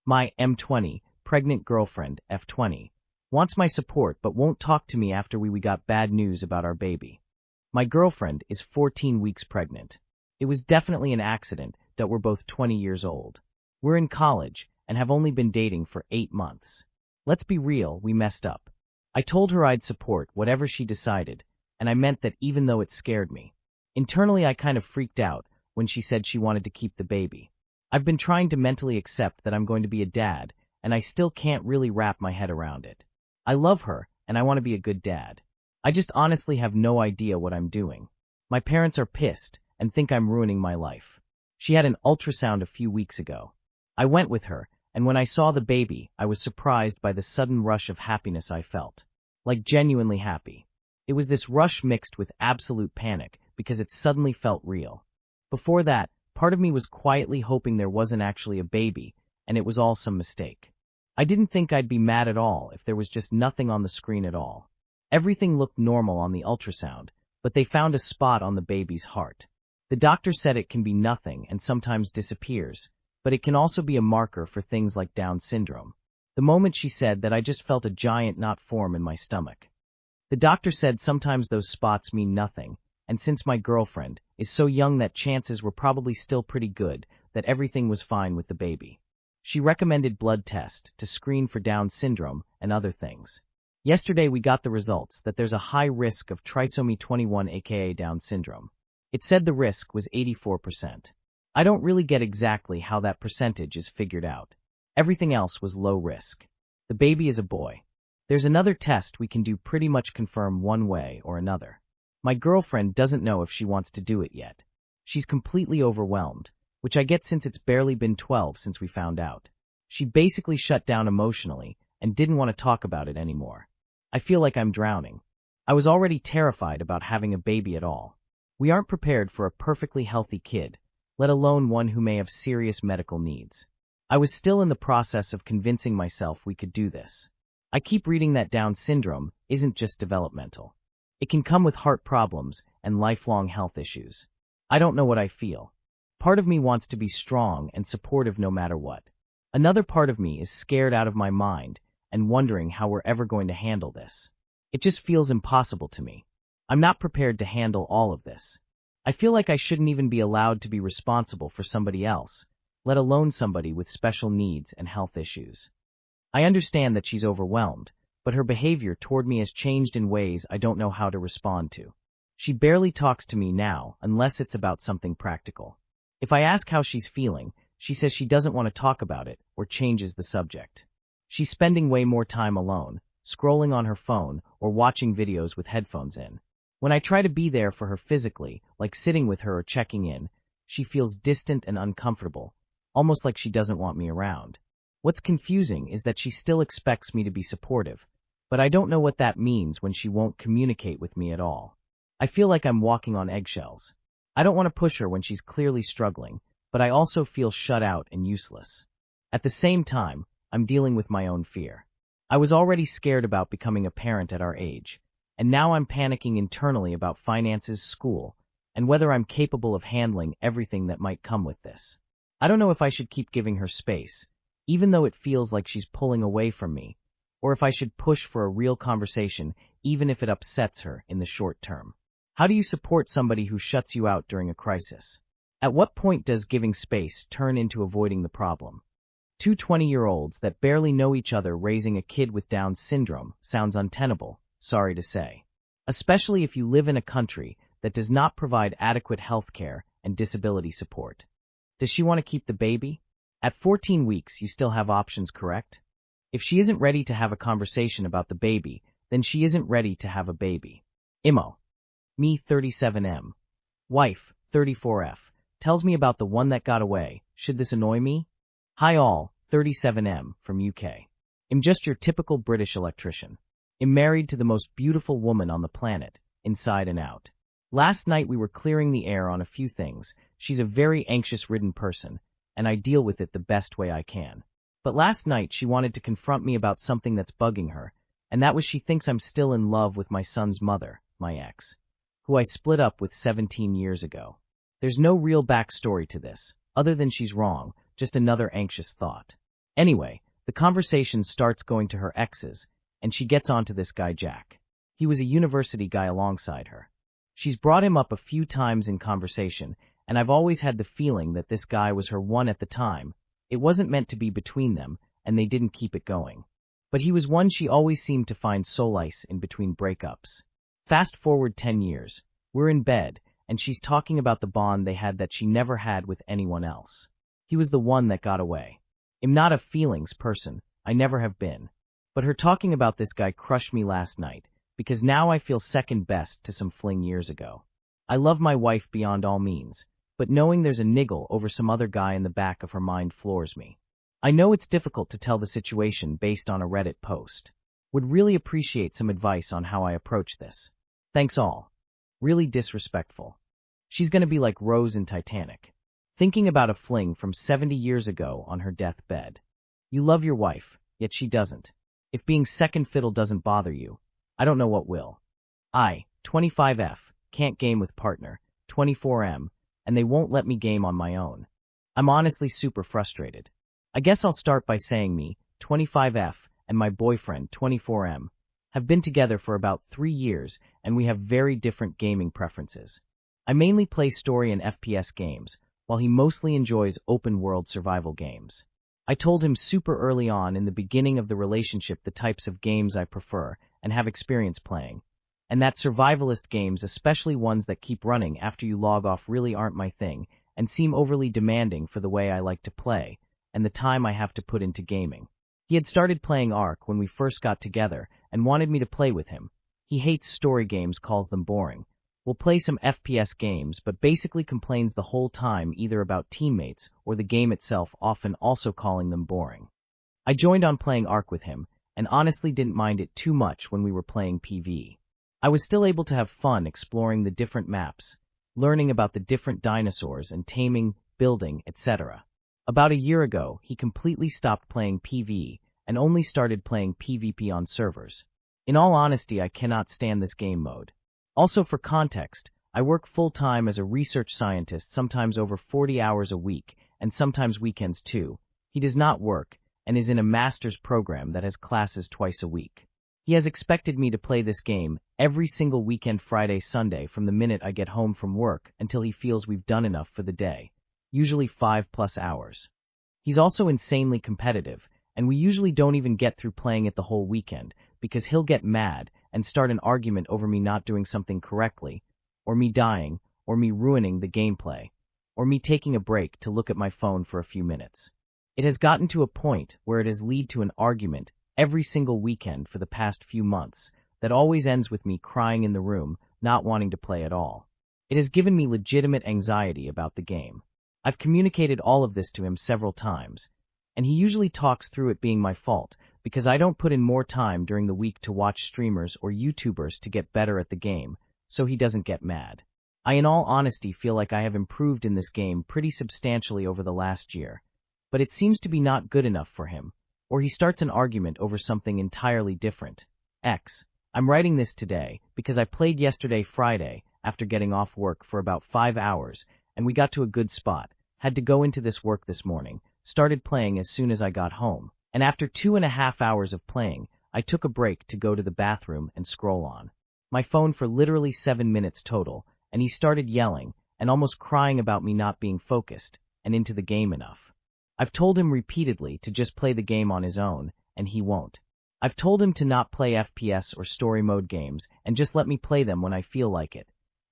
My M20, pregnant girlfriend, F20, wants my support but won't talk to me after we got bad news about our baby. My girlfriend is 14 weeks pregnant. It was definitely an accident that we're both 20 years old. We're in college and have only been dating for 8 months. Let's be real, we messed up. I told her I'd support whatever she decided, and I meant that even though it scared me. Internally, I kind of freaked out when she said she wanted to keep the baby. I've been trying to mentally accept that I'm going to be a dad, and I still can't really wrap my head around it. I love her, and I want to be a good dad. I just honestly have no idea what I'm doing. My parents are pissed and think I'm ruining my life. She had an ultrasound a few weeks ago. I went with her, and when I saw the baby, I was surprised by the sudden rush of happiness I felt. Like genuinely happy. It was this rush mixed with absolute panic, because it suddenly felt real. Before that, part of me was quietly hoping there wasn't actually a baby, and it was all some mistake. I didn't think I'd be mad at all if there was just nothing on the screen at all. Everything looked normal on the ultrasound, but they found a spot on the baby's heart. The doctor said it can be nothing and sometimes disappears, but it can also be a marker for things like Down syndrome. The moment she said that, I just felt a giant knot form in my stomach. The doctor said sometimes those spots mean nothing, and since my girlfriend is so young that chances were probably still pretty good that everything was fine with the baby. She recommended blood tests to screen for Down syndrome and other things. Yesterday we got the results that there's a high risk of trisomy 21 aka Down syndrome. It said the risk was 84%. I don't really get exactly how that percentage is figured out. Everything else was low risk. The baby is a boy. There's another test we can do pretty much confirm one way or another. My girlfriend doesn't know if she wants to do it yet. She's completely overwhelmed, which I get since it's barely been 12 since we found out. She basically shut down emotionally and didn't want to talk about it anymore. I feel like I'm drowning. I was already terrified about having a baby at all. We aren't prepared for a perfectly healthy kid, let alone one who may have serious medical needs. I was still in the process of convincing myself we could do this. I keep reading that Down syndrome isn't just developmental. It can come with heart problems and lifelong health issues. I don't know what I feel. Part of me wants to be strong and supportive no matter what. Another part of me is scared out of my mind and wondering how we're ever going to handle this. It just feels impossible to me. I'm not prepared to handle all of this. I feel like I shouldn't even be allowed to be responsible for somebody else, let alone somebody with special needs and health issues. I understand that she's overwhelmed, but her behavior toward me has changed in ways I don't know how to respond to. She barely talks to me now unless it's about something practical. If I ask how she's feeling, she says she doesn't want to talk about it or changes the subject. She's spending way more time alone, scrolling on her phone or watching videos with headphones in. When I try to be there for her physically, like sitting with her or checking in, she feels distant and uncomfortable, almost like she doesn't want me around. What's confusing is that she still expects me to be supportive, but I don't know what that means when she won't communicate with me at all. I feel like I'm walking on eggshells. I don't want to push her when she's clearly struggling, but I also feel shut out and useless. At the same time, I'm dealing with my own fear. I was already scared about becoming a parent at our age, and now I'm panicking internally about finances, school, and whether I'm capable of handling everything that might come with this. I don't know if I should keep giving her space, even though it feels like she's pulling away from me, or if I should push for a real conversation, even if it upsets her in the short term. How do you support somebody who shuts you out during a crisis? At what point does giving space turn into avoiding the problem? Two 20-year-olds that barely know each other raising a kid with Down syndrome sounds untenable, sorry to say. Especially if you live in a country that does not provide adequate health care and disability support. Does she want to keep the baby? At 14 weeks, you still have options, correct? If she isn't ready to have a conversation about the baby, then she isn't ready to have a baby. Imo. Me 37M. Wife, 34F. Tells me about the one that got away. Should this annoy me? Hi all, 37M from UK. I'm just your typical British electrician. I'm married to the most beautiful woman on the planet, inside and out. Last night we were clearing the air on a few things. She's a very anxious-ridden person, and I deal with it the best way I can. But last night she wanted to confront me about something that's bugging her, and that was she thinks I'm still in love with my son's mother, my ex, who I split up with 17 years ago. There's no real backstory to this, other than she's wrong, just another anxious thought. Anyway, the conversation starts going to her exes, and she gets onto this guy Jack. He was a university guy alongside her. She's brought him up a few times in conversation, and I've always had the feeling that this guy was her one at the time. It wasn't meant to be between them, and they didn't keep it going. But he was one she always seemed to find solace in between breakups. Fast forward 10 years. We're in bed, and she's talking about the bond they had that she never had with anyone else. He was the one that got away. I'm not a feelings person, I never have been. But her talking about this guy crushed me last night, because now I feel second best to some fling years ago. I love my wife beyond all means, but knowing there's a niggle over some other guy in the back of her mind floors me. I know it's difficult to tell the situation based on a Reddit post. Would really appreciate some advice on how I approach this. Thanks all. Really disrespectful. She's gonna be like Rose in Titanic. Thinking about a fling from 70 years ago on her deathbed. You love your wife, yet she doesn't. If being second fiddle doesn't bother you, I don't know what will. 25F, can't game with partner, 24M, and they won't let me game on my own. I'm honestly super frustrated. I guess I'll start by saying me, 25F, and my boyfriend, 24M, have been together for about 3 years, and we have very different gaming preferences. I mainly play story and FPS games, while he mostly enjoys open-world survival games. I told him super early on in the beginning of the relationship the types of games I prefer and have experience playing, and that survivalist games, especially ones that keep running after you log off, really aren't my thing and seem overly demanding for the way I like to play and the time I have to put into gaming. He had started playing Ark when we first got together and wanted me to play with him. He hates story games, calls them boring. We'll play some FPS games, but basically complains the whole time either about teammates or the game itself, often also calling them boring. I joined on playing Ark with him, and honestly didn't mind it too much when we were playing PvE. I was still able to have fun exploring the different maps, learning about the different dinosaurs and taming, building, etc. About a year ago, he completely stopped playing PvE and only started playing PvP on servers. In all honesty, I cannot stand this game mode. Also, for context, I work full-time as a research scientist, sometimes over 40 hours a week, and sometimes weekends too. He does not work, and is in a master's program that has classes twice a week. He has expected me to play this game every single weekend, Friday, Sunday, from the minute I get home from work until he feels we've done enough for the day, usually 5+ hours. He's also insanely competitive, and we usually don't even get through playing it the whole weekend, because he'll get mad and start an argument over me not doing something correctly, or me dying, or me ruining the gameplay, or me taking a break to look at my phone for a few minutes. It has gotten to a point where it has led to an argument every single weekend for the past few months that always ends with me crying in the room, not wanting to play at all. It has given me legitimate anxiety about the game. I've communicated all of this to him several times, and he usually talks through it being my fault because I don't put in more time during the week to watch streamers or YouTubers to get better at the game, so he doesn't get mad. I, in all honesty, feel like I have improved in this game pretty substantially over the last year, but it seems to be not good enough for him, or he starts an argument over something entirely different. I'm writing this today because I played yesterday, Friday, after getting off work for about 5 hours, and we got to a good spot. Had to go into this work this morning, started playing as soon as I got home, and after 2.5 hours of playing, I took a break to go to the bathroom and scroll on my phone for literally 7 minutes total, and he started yelling and almost crying about me not being focused and into the game enough. I've told him repeatedly to just play the game on his own, and he won't. I've told him to not play FPS or story mode games and just let me play them when I feel like it.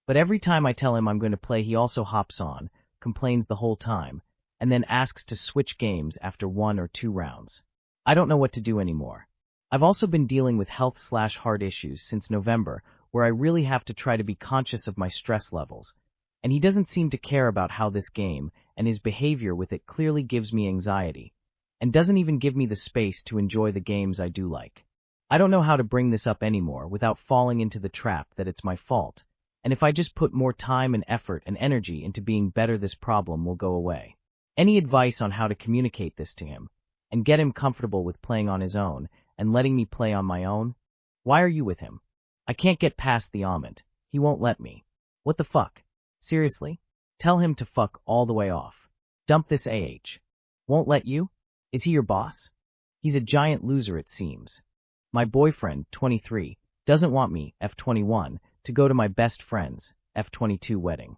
But every time I tell him I'm going to play, he also hops on, complains the whole time, and then asks to switch games after 1 or 2 rounds. I don't know what to do anymore. I've also been dealing with health/heart issues since November, where I really have to try to be conscious of my stress levels, and he doesn't seem to care about how this game and his behavior with it clearly gives me anxiety, and doesn't even give me the space to enjoy the games I do like. I don't know how to bring this up anymore without falling into the trap that it's my fault, and if I just put more time and effort and energy into being better, this problem will go away. Any advice on how to communicate this to him, and get him comfortable with playing on his own and letting me play on my own? Why are you with him? I can't get past the comment. He won't let me. What the fuck? Seriously? Tell him to fuck all the way off. Dump this AH. Won't let you? Is he your boss? He's a giant loser, it seems. My boyfriend, 23, doesn't want me, F21, to go to my best friend's, F22 wedding.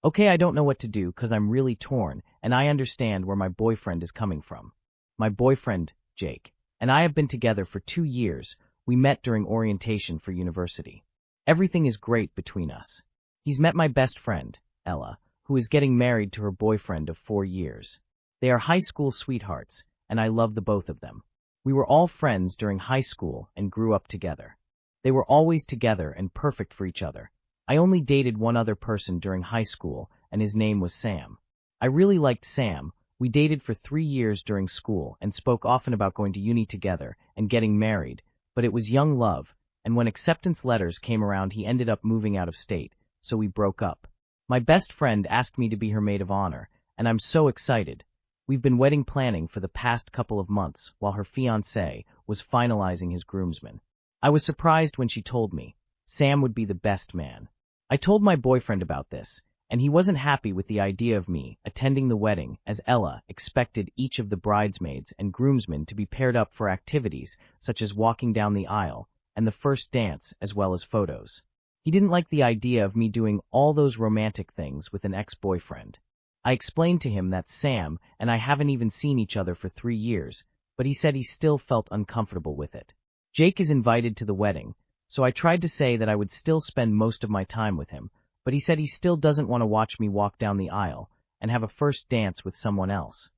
Okay, I don't know what to do 'cause I'm really torn, and I understand where my boyfriend is coming from. My boyfriend, Jake, and I have been together for 2 years. We met during orientation for university. Everything is great between us. He's met my best friend, Ella, who is getting married to her boyfriend of 4 years. They are high school sweethearts, and I love the both of them. We were all friends during high school and grew up together. They were always together and perfect for each other. I only dated one other person during high school, and his name was Sam. I really liked Sam. We dated for 3 years during school and spoke often about going to uni together and getting married, but it was young love, and when acceptance letters came around he ended up moving out of state, so we broke up. My best friend asked me to be her maid of honor, and I'm so excited. We've been wedding planning for the past couple of months while her fiancé was finalizing his groomsmen. I was surprised when she told me Sam would be the best man. I told my boyfriend about this, and he wasn't happy with the idea of me attending the wedding as Ella expected each of the bridesmaids and groomsmen to be paired up for activities such as walking down the aisle and the first dance as well as photos. He didn't like the idea of me doing all those romantic things with an ex-boyfriend. I explained to him that Sam and I haven't even seen each other for 3 years, but he said he still felt uncomfortable with it. Jake is invited to the wedding, so I tried to say that I would still spend most of my time with him, but he said he still doesn't want to watch me walk down the aisle and have a first dance with someone else.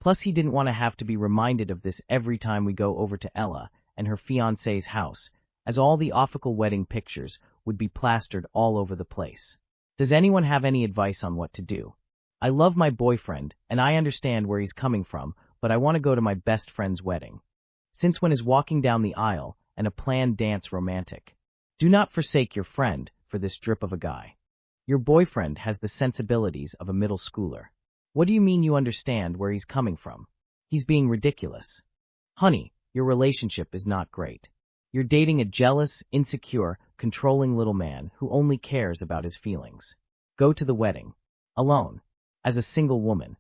Plus, he didn't want to have to be reminded of this every time we go over to Ella and her fiancé's house, as all the official wedding pictures would be plastered all over the place. Does anyone have any advice on what to do? I love my boyfriend, and I understand where he's coming from, but I want to go to my best friend's wedding. Since when is walking down the aisle and a planned dance romantic? Do not forsake your friend for this drip of a guy. Your boyfriend has the sensibilities of a middle schooler. What do you mean you understand where he's coming from? He's being ridiculous. Honey, your relationship is not great. You're dating a jealous, insecure, controlling little man who only cares about his feelings. Go to the wedding. Alone. As a single woman.